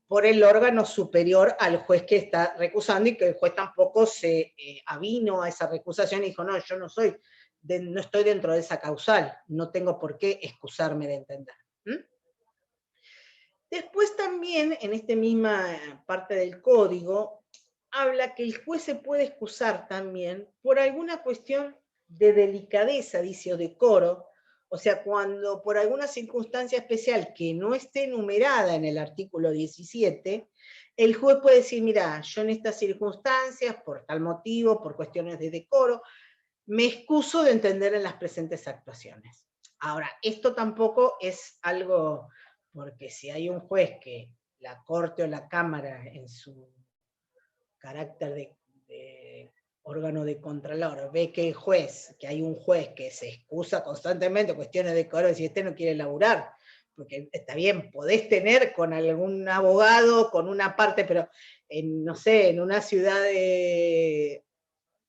por el órgano superior al juez que está recusando, y que el juez tampoco se avino a esa recusación y dijo, no, yo no estoy dentro de esa causal, no tengo por qué excusarme de entender. Después también, en esta misma parte del código, habla que el juez se puede excusar también por alguna cuestión de delicadeza, dice, o decoro, o sea, cuando por alguna circunstancia especial que no esté enumerada en el artículo 17, el juez puede decir, mira, yo en estas circunstancias, por tal motivo, por cuestiones de decoro, me excuso de entender en las presentes actuaciones. Ahora, esto tampoco es algo, porque si hay un juez que la Corte o la Cámara en su carácter de órgano de contralor ve que hay un juez que se excusa constantemente cuestiones de decoro, si este no quiere laburar, porque está bien, podés tener con algún abogado, con una parte, pero no sé, en una ciudad de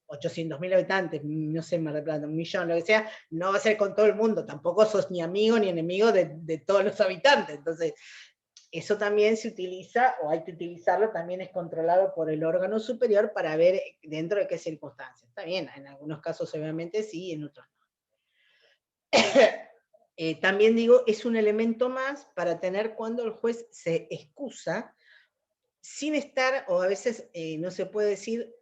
800.000 habitantes, no sé, Mar del Plata, 1.000.000, lo que sea, no va a ser con todo el mundo, tampoco sos ni amigo ni enemigo de todos los habitantes, entonces eso también se utiliza, o hay que utilizarlo, también es controlado por el órgano superior para ver dentro de qué circunstancias. Está bien, en algunos casos obviamente sí, en otros no. También digo, es un elemento más para tener cuando el juez se excusa, sin estar, o a veces no se puede decir,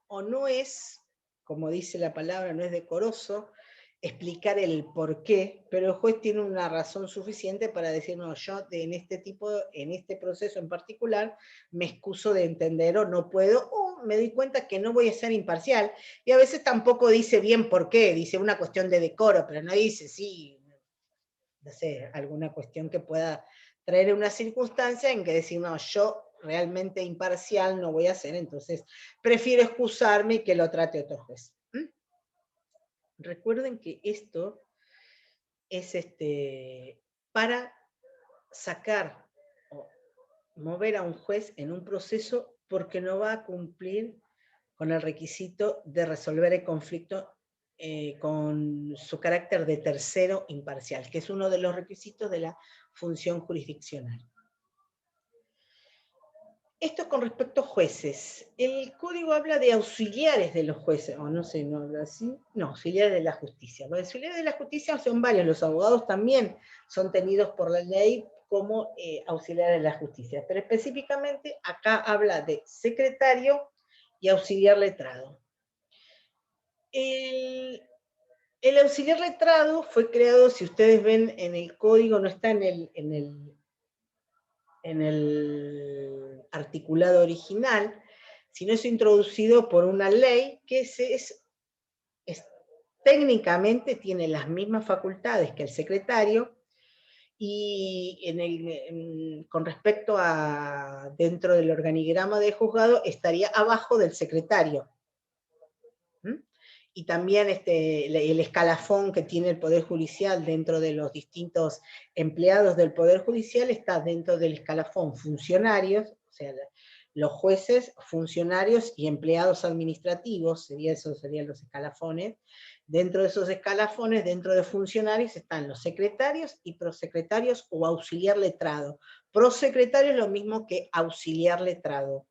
o no es, como dice la palabra, no es decoroso explicar el por qué, pero el juez tiene una razón suficiente para decir, no, yo en este proceso en particular, me excuso de entender o no puedo, o me doy cuenta que no voy a ser imparcial, y a veces tampoco dice bien por qué, dice una cuestión de decoro, pero no dice, sí, no sé, alguna cuestión que pueda traer una circunstancia en que decir, no, yo realmente imparcial no voy a ser, entonces prefiero excusarme y que lo trate otro juez. Recuerden que esto es para sacar o mover a un juez en un proceso porque no va a cumplir con el requisito de resolver el conflicto con su carácter de tercero imparcial, que es uno de los requisitos de la función jurisdiccional. Esto con respecto a jueces. El código habla de auxiliares de los jueces, o no sé, no habla así. No, auxiliares de la justicia. Los auxiliares de la justicia son varios, los abogados también son tenidos por la ley como auxiliares de la justicia, pero específicamente acá habla de secretario y auxiliar letrado. El auxiliar letrado fue creado, si ustedes ven en el código, no está en el articulado original, sino es introducido por una ley que técnicamente tiene las mismas facultades que el secretario, y con respecto a dentro del organigrama de juzgado estaría abajo del secretario. Y también el escalafón que tiene el Poder Judicial dentro de los distintos empleados del Poder Judicial está dentro del escalafón funcionarios, o sea, los jueces, funcionarios y empleados administrativos, esos serían los escalafones. Dentro de esos escalafones, dentro de funcionarios, están los secretarios y prosecretarios o auxiliar letrado. Prosecretario es lo mismo que auxiliar letrado.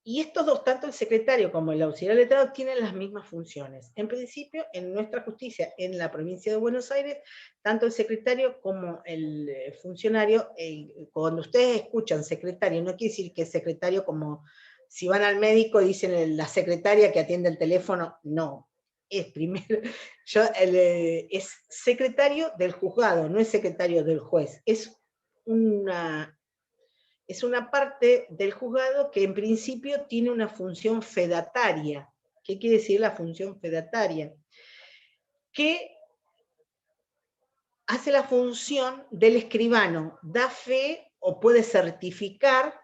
Y estos dos, tanto el secretario como el auxiliar letrado, tienen las mismas funciones. En principio, en nuestra justicia, en la provincia de Buenos Aires, tanto el secretario como el funcionario, cuando ustedes escuchan secretario, no quiere decir que el secretario, como si van al médico y dicen la secretaria que atiende el teléfono, no. Es primero, es secretario del juzgado, no es secretario del juez. Es una parte del juzgado que en principio tiene una función fedataria. ¿Qué quiere decir la función fedataria? Que hace la función del escribano, da fe o puede certificar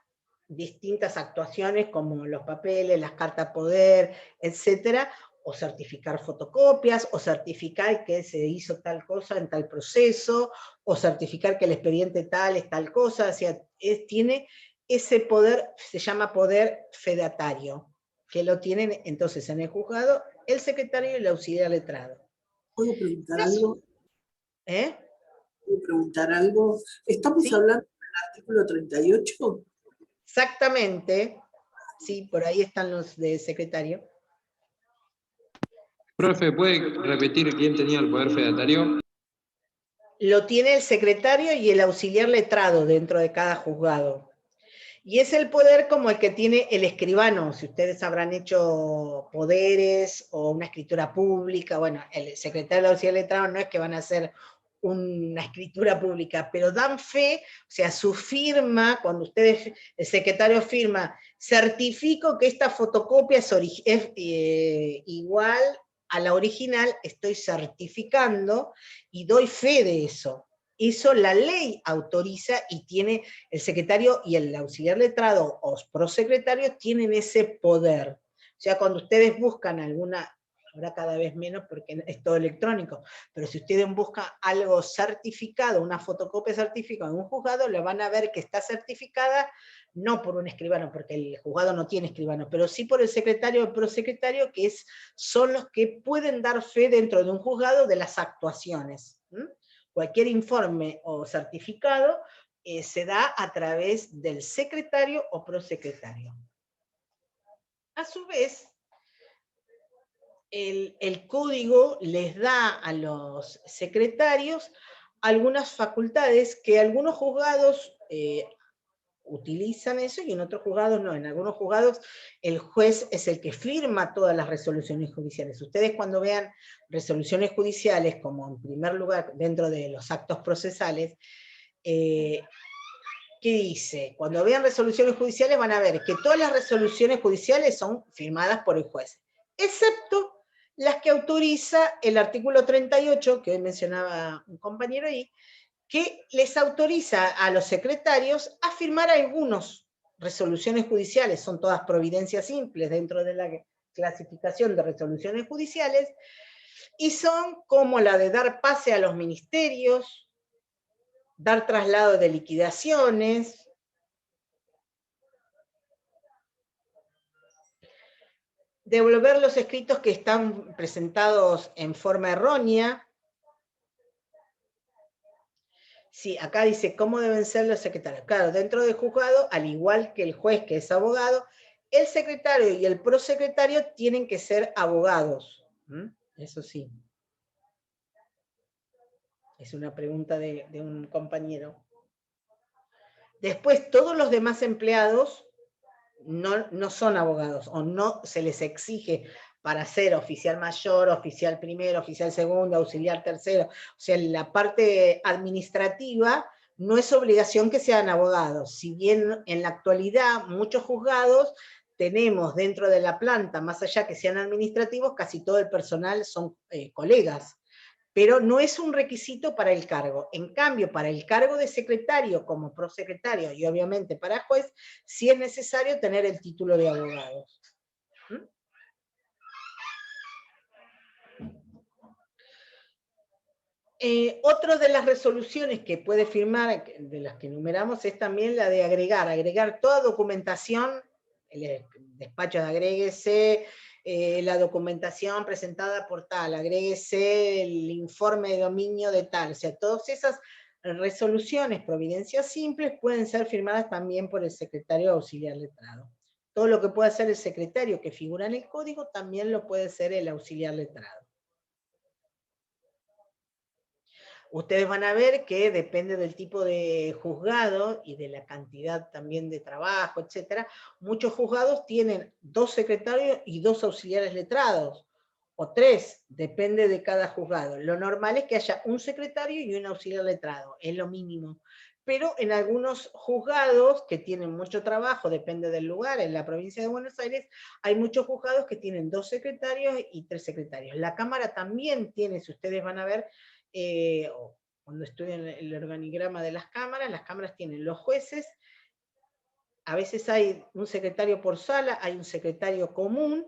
distintas actuaciones como los papeles, las cartas poder, etcétera, o certificar fotocopias, o certificar que se hizo tal cosa en tal proceso, o certificar que el expediente tal es tal cosa, o sea, tiene ese poder, se llama poder fedatario, que lo tienen entonces en el juzgado el secretario y el auxiliar letrado. ¿Puedo preguntar Eso. algo? ¿Eh? ¿Puedo preguntar algo? ¿Estamos ¿Sí? hablando del artículo 38? Exactamente, sí, por ahí están los de secretario. Profe, ¿puede repetir quién tenía el poder fedatario? Lo tiene el secretario y el auxiliar letrado dentro de cada juzgado. Y es el poder como el que tiene el escribano, si ustedes habrán hecho poderes o una escritura pública, bueno, el secretario y el auxiliar letrado no es que van a hacer una escritura pública, pero dan fe, o sea, su firma, cuando ustedes, el secretario firma, certifico que esta fotocopia es igual a la original, estoy certificando y doy fe de eso. Eso la ley autoriza y tiene el secretario y el auxiliar letrado o prosecretario tienen ese poder. O sea, cuando ustedes buscan alguna, ahora cada vez menos porque es todo electrónico, pero si ustedes buscan algo certificado, una fotocopia certificada en un juzgado, lo van a ver que está certificada no por un escribano, porque el juzgado no tiene escribano, pero sí por el secretario o el prosecretario, que son los que pueden dar fe dentro de un juzgado de las actuaciones. Cualquier informe o certificado se da a través del secretario o prosecretario. A su vez, el código les da a los secretarios algunas facultades que algunos juzgados utilizan eso y en otros juzgados no. En algunos juzgados el juez es el que firma todas las resoluciones judiciales. Ustedes cuando vean resoluciones judiciales, como en primer lugar dentro de los actos procesales, ¿qué dice? Cuando vean resoluciones judiciales van a ver que todas las resoluciones judiciales son firmadas por el juez, excepto las que autoriza el artículo 38, que hoy mencionaba un compañero ahí, que les autoriza a los secretarios a firmar algunas resoluciones judiciales, son todas providencias simples dentro de la clasificación de resoluciones judiciales, y son como la de dar pase a los ministerios, dar traslado de liquidaciones, devolver los escritos que están presentados en forma errónea. Sí, acá dice cómo deben ser los secretarios. Claro, dentro del juzgado, al igual que el juez que es abogado, el secretario y el prosecretario tienen que ser abogados. Eso sí. Es una pregunta de un compañero. Después, todos los demás empleados no son abogados, o no se les exige para ser oficial mayor, oficial primero, oficial segundo, auxiliar tercero. O sea, la parte administrativa no es obligación que sean abogados. Si bien en la actualidad muchos juzgados tenemos dentro de la planta, más allá que sean administrativos, casi todo el personal son colegas. Pero no es un requisito para el cargo. En cambio, para el cargo de secretario como prosecretario y obviamente para juez, sí es necesario tener el título de abogados. Otra de las resoluciones que puede firmar, de las que enumeramos, es también la de agregar toda documentación, el despacho de agréguese, la documentación presentada por tal, agréguese el informe de dominio de tal, o sea, todas esas resoluciones, providencias simples, pueden ser firmadas también por el secretario auxiliar letrado. Todo lo que puede hacer el secretario que figura en el código, también lo puede hacer el auxiliar letrado. Ustedes van a ver que depende del tipo de juzgado y de la cantidad también de trabajo, etcétera. Muchos juzgados tienen 2 secretarios y 2 auxiliares letrados, o 3, depende de cada juzgado. Lo normal es que haya un secretario y un auxiliar letrado, es lo mínimo. Pero en algunos juzgados que tienen mucho trabajo, depende del lugar, en la provincia de Buenos Aires, hay muchos juzgados que tienen 2 secretarios y 3 secretarios. La Cámara también tiene, si ustedes van a ver, cuando estudian el organigrama de las cámaras tienen los jueces, a veces hay un secretario por sala, hay un secretario común,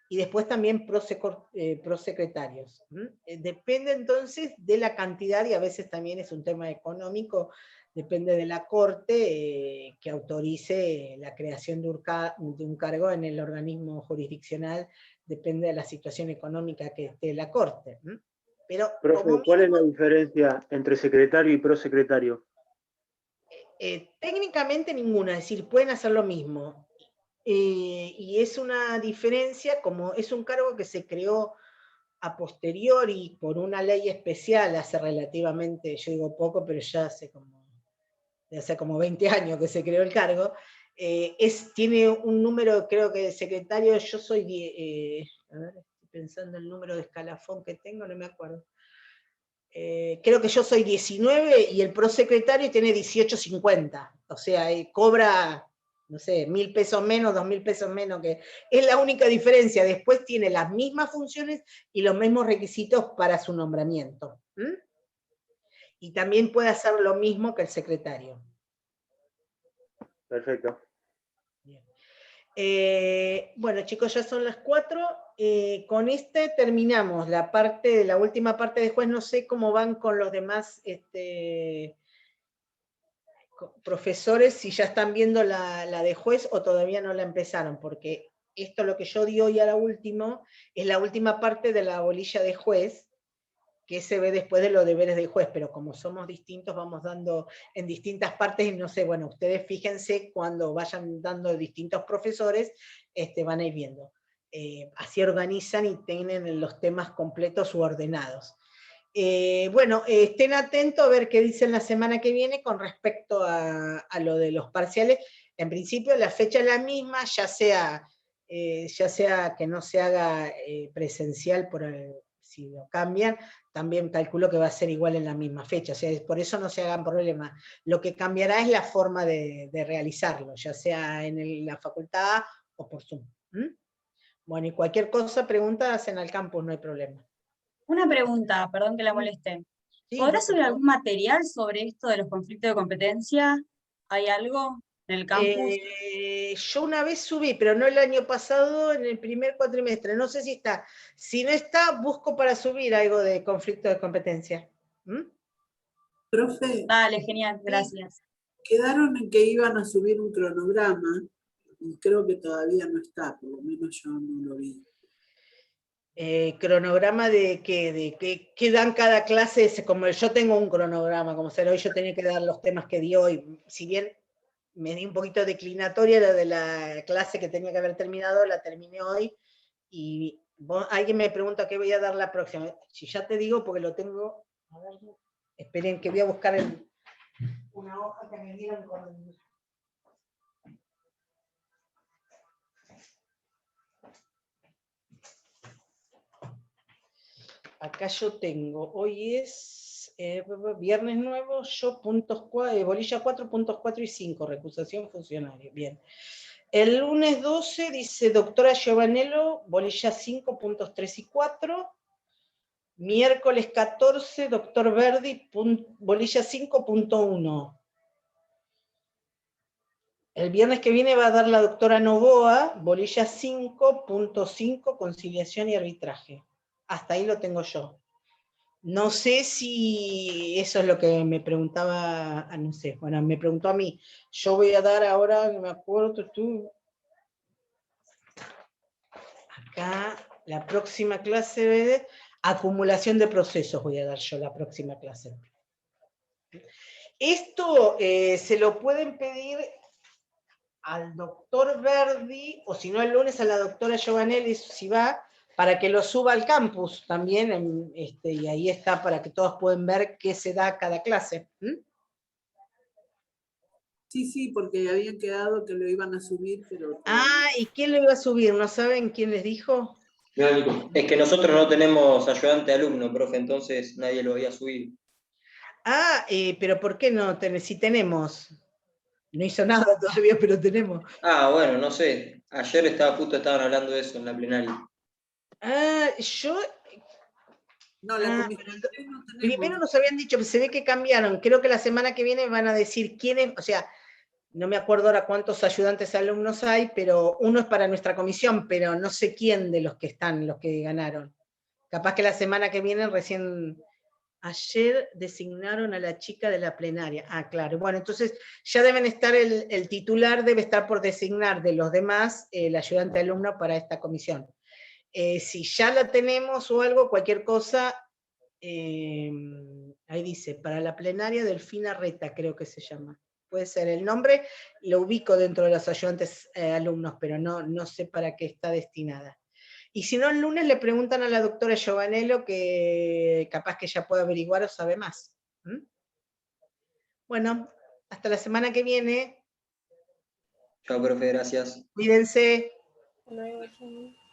y después también prosecretarios. Depende entonces de la cantidad, y a veces también es un tema económico, depende de la Corte que autorice la creación de un cargo en el organismo jurisdiccional, depende de la situación económica que esté la Corte. Pero Profe, como ¿cuál es mínimo, la diferencia entre secretario y prosecretario? técnicamente ninguna, es decir, pueden hacer lo mismo. Y es una diferencia, como es un cargo que se creó a posteriori por una ley especial hace relativamente, yo digo poco, pero ya hace como 20 años que se creó el cargo, tiene un número, creo que de secretario, yo soy, a ver, estoy pensando el número de escalafón que tengo, no me acuerdo. Creo que yo soy 19 y el prosecretario tiene 18.50, o sea, cobra, no sé, 1.000 pesos menos, 2.000 pesos menos, que es la única diferencia. Después tiene las mismas funciones y los mismos requisitos para su nombramiento. Y también puede hacer lo mismo que el secretario. Perfecto. Bien. Bueno, chicos, ya son las 4. Con este terminamos la última parte de juez. No sé cómo van con los demás profesores, si ya están viendo la de juez o todavía no la empezaron, porque esto lo que yo di hoy a la última, es la última parte de la bolilla de juez, que se ve después de los deberes de juez, pero como somos distintos, vamos dando en distintas partes, y no sé, bueno, ustedes fíjense cuando vayan dando distintos profesores, van a ir viendo. Así organizan y tienen los temas completos u ordenados. Bueno, estén atentos a ver qué dicen la semana que viene con respecto a lo de los parciales. En principio la fecha es la misma, ya sea que no se haga presencial si lo cambian, también calculo que va a ser igual en la misma fecha, o sea, por eso no se hagan problemas. Lo que cambiará es la forma de realizarlo, ya sea en la facultad o por Zoom. Bueno, y cualquier cosa, pregunta, hacen al campus, no hay problema. Una pregunta, perdón que la moleste. Sí, ¿Podrás por subir favor. algún material sobre esto de los conflictos de competencia? ¿Hay algo en el campus? Yo una vez subí, pero no el año pasado, en el primer cuatrimestre, no sé si está. Si no está, busco para subir algo de conflicto de competencia. Profe, Dale, genial, gracias. quedaron en que iban a subir un cronograma y creo que todavía no está, por lo menos yo no lo vi. Cronograma de qué dan cada clase, como yo tengo un cronograma, como será hoy yo tenía que dar los temas que di hoy, si bien me di un poquito declinatoria la de la clase que tenía que haber terminado, la terminé hoy, y alguien me pregunta qué voy a dar la próxima. Si ya te digo, porque lo tengo, a ver, esperen que voy a buscar una hoja que me dieron con... Acá yo tengo, hoy es viernes nuevo, yo bolilla 4, puntos 4 y 5, recusación funcionaria. Bien. El lunes 12 dice doctora Giovanello, bolilla 5, puntos 3 y 4. Miércoles 14, doctor Verdi, bolilla 5.1. El viernes que viene va a dar la doctora Novoa, bolilla 5.5, conciliación y arbitraje. Hasta ahí lo tengo yo. No sé si eso es lo que me preguntaba, no sé, bueno, me preguntó a mí. Yo voy a dar ahora, que me acuerdo, acá, la próxima clase de acumulación de procesos, voy a dar yo la próxima clase. Esto se lo pueden pedir al doctor Verdi, o si no el lunes a la doctora Giovanelli, si va, para que lo suba al campus también, y ahí está para que todos puedan ver qué se da cada clase. Sí, porque habían quedado que lo iban a subir, pero... ¿Y quién lo iba a subir? ¿No saben quién les dijo? Mira, Nico, es que nosotros no tenemos ayudante alumno, profe, entonces nadie lo había subido. Pero ¿por qué no tenés? Si tenemos. No hizo nada todavía, pero tenemos. Bueno, no sé. Ayer estaban hablando de eso en la plenaria. Yo... No, la comisión no tenemos. Primero nos habían dicho, se ve que cambiaron. Creo que la semana que viene van a decir quiénes, o sea, No me acuerdo ahora cuántos ayudantes alumnos hay, pero uno es para nuestra comisión, pero no sé quién de los que están, los que ganaron. Capaz que la semana que viene recién... Ayer designaron a la chica de la plenaria. Ah, claro. Bueno, entonces ya deben estar, el titular debe estar por designar de los demás el ayudante alumno para esta comisión. Si ya la tenemos o algo, cualquier cosa, ahí dice, para la plenaria Delfina Reta, creo que se llama. Puede ser el nombre, lo ubico dentro de los ayudantes alumnos, pero no sé para qué está destinada. Y si no, el lunes le preguntan a la doctora Giovanello, que capaz que ella puede averiguar o sabe más. ¿Mm? Bueno, hasta la semana que viene. Chao, profe, gracias. Cuídense. Hasta luego, chau.